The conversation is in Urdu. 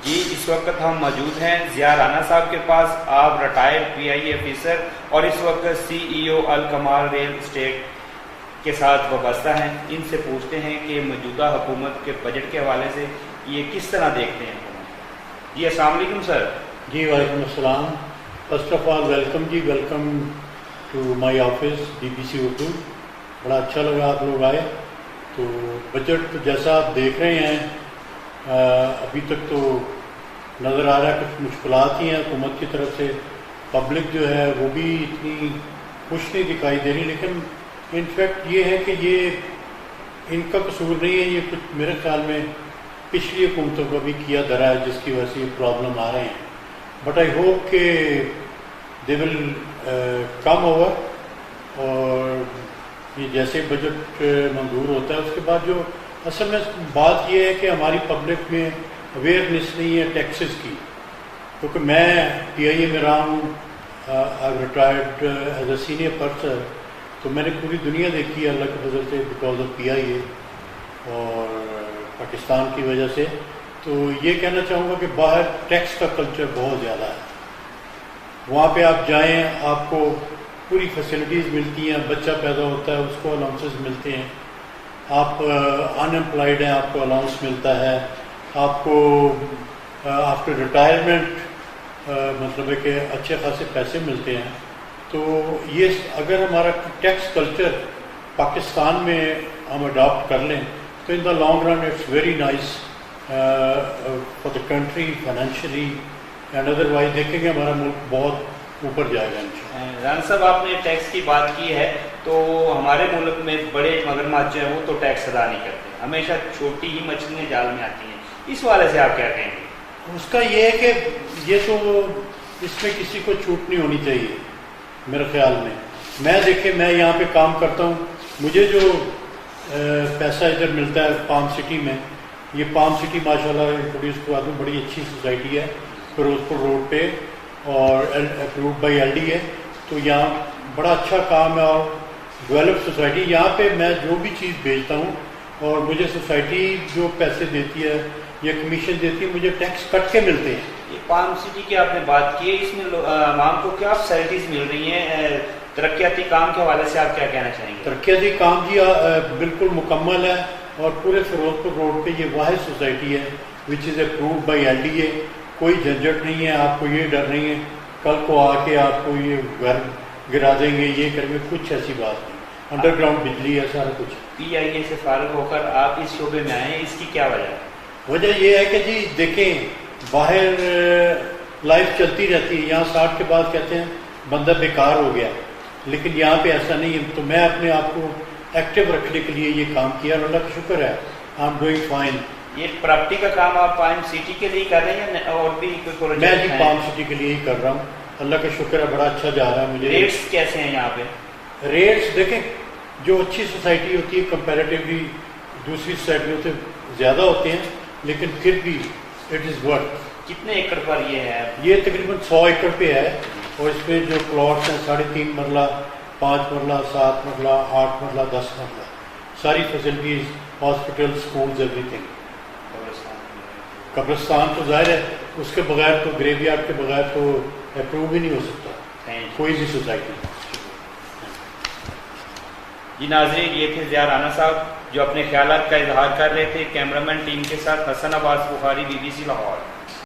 جی اس وقت ہم موجود ہیں ضیاء رانا صاحب کے پاس. آپ ریٹائرڈ پی آئی اے آفیسر اور اس وقت سی ای او الکمال ریل اسٹیٹ کے ساتھ وابستہ ہیں. ان سے پوچھتے ہیں کہ موجودہ حکومت کے بجٹ کے حوالے سے یہ کس طرح دیکھتے ہیں. جی السلام علیکم سر. جی وعلیکم السلام. فرسٹ آف آل ویلکم جی، welcome to my office BBC Urdu. بڑا اچھا لگا آپ لوگ آئے. تو بجٹ جیسا آپ دیکھ رہے ہیں ابھی تک تو نظر آ رہا ہے کچھ مشکلات ہی ہیں حکومت کی طرف سے. پبلک جو ہے وہ بھی اتنی خوش نہیں دکھائی دے رہی، لیکن انفیکٹ یہ ہے کہ یہ ان کا قصور نہیں ہے. یہ کچھ میرے خیال میں پچھلی حکومتوں کو بھی کیا دھرا ہے جس کی وجہ سے یہ پرابلم آ رہے ہیں. بٹ آئی ہوپ کہ دے ول کم اوور. اور یہ جیسے بجٹ منظور ہوتا ہے اس کے بعد جو اصل میں بات یہ ہے کہ ہماری پبلک میں اویئرنیس نہیں ہے ٹیکسز کی. کیونکہ میں پی آئی اے میں رہا ہوں، I retired as a senior person, تو میں نے پوری دنیا دیکھی ہے اللہ کے فضل سے بیکاز آف پی آئی اے اور پاکستان کی وجہ سے. تو یہ کہنا چاہوں گا کہ باہر ٹیکس کا کلچر بہت زیادہ ہے. وہاں پہ آپ جائیں آپ کو پوری فیسلٹیز ملتی ہیں. بچہ پیدا ہوتا ہے اس کو الاؤنسز ملتے ہیں. آپ ان امپلائڈ ہیں آپ کو الاؤنس ملتا ہے. آپ کو آفٹر ریٹائرمنٹ مطلب ہے کہ اچھے خاصے پیسے ملتے ہیں. تو یہ اگر ہمارا ٹیکس کلچر پاکستان میں ہم اڈاپٹ کر لیں تو in the long run it's very nice for the country financially and otherwise. دیکھیں گے ہمارا ملک بہت اوپر جائے گا انشاءاللہ. رانا صاحب آپ نے ٹیکس کی بات کی ہے تو ہمارے ملک میں بڑے مگرمچھ جو ہیں وہ تو ٹیکس ادا نہیں کرتے. ہمیشہ چھوٹی ہی مچھلیاں جال میں آتی ہیں. اس حوالے سے آپ کیا کہیں گے؟ اس کا یہ ہے کہ یہ تو اس میں کسی کو چھوٹ نہیں ہونی چاہیے میرے خیال میں. میں دیکھیں میں یہاں پہ کام کرتا ہوں، مجھے جو پیسہ ادھر ملتا ہے پام سٹی میں، یہ پام سٹی ماشاءاللہ انٹروڈیوس کروا دوں، بڑی اچھی سوسائٹی ہے فیروزپور روڈ پہ اور اپرووڈ بائی LD ہے. تو یہاں بڑا اچھا کام ہے اور ڈیولپ سوسائٹی. یہاں پہ میں جو بھی چیز بیچتا ہوں اور مجھے سوسائٹی جو پیسے دیتی ہے یا کمیشن دیتی ہے مجھے ٹیکس کٹ کے ملتے ہیں. یہ پام سٹی کی آپ نے بات کی ہے، اس میں عوام کو کیا فیسلٹیز مل رہی ہیں؟ ترقیاتی کام کے حوالے سے آپ کیا کہنا چاہیں گے؟ ترقیاتی کام جی بالکل مکمل ہے اور پورے فیروزپور روڈ پہ یہ واحد سوسائٹی ہے وچ از اپرووڈ بائی LDA. کوئی جھنجھٹ نہیں ہے، آپ کو یہ ڈر نہیں ہے کل کو آ کے آپ کو یہ گھر گرا دیں گے یہ کریں گے، کچھ ایسی بات نہیں. انڈر گراؤنڈ بجلی ہے سارا کچھ. PIA سے فارغ ہو کر آپ اس شعبے میں آئے ہیں، اس کی کیا وجہ ہے؟ وجہ یہ ہے کہ جی دیکھیں باہر لائف چلتی رہتی ہے، یہاں 60 کے بعد کہتے ہیں بندہ بیکار ہو گیا، لیکن یہاں پہ ایسا نہیں ہے. تو میں اپنے آپ کو ایکٹیو رکھنے کے لیے یہ کام کیا اور اللہ کا شکر ہے آئی ایم ڈوئنگ فائن. یہ پراپرٹی کا کام آپ پام سٹی کے لیے کر رہے ہیں اور بھی کوئی پروجیکٹ؟ میں جی پام سٹی کے لیے ہی کر رہا ہوں، اللہ کا شکر ہے بڑا اچھا جا رہا ہے مجھے. ریٹس کیسے ہیں یہاں پہ؟ ریٹس دیکھیں جو اچھی سوسائٹی ہوتی ہے کمپیریٹیولی دوسری سوسائٹیوں سے زیادہ ہوتے ہیں، لیکن پھر بھی اٹ از ورتھ. کتنے ایکڑ پر یہ ہے؟ یہ تقریباً 100 ایکڑ پہ ہے اور اس پہ جو پلاٹس ہیں 3.5 مرلہ 5 مرلہ 7 مرلہ 8 مرلہ 10 مرلہ ساری facilities, hospital, schools, every thing. قبرستان تو ظاہر ہے اس کے بغیر تو گریو یارڈ کے بغیر تو اپروو ہی نہیں ہو سکتا کوئی بھی سوسائٹی. جی ناظرین، یہ تھے ضیاء رانا صاحب جو اپنے خیالات کا اظہار کر رہے تھے. کیمرامین ٹیم کے ساتھ حسن عباس بخاری، BBC لاہور.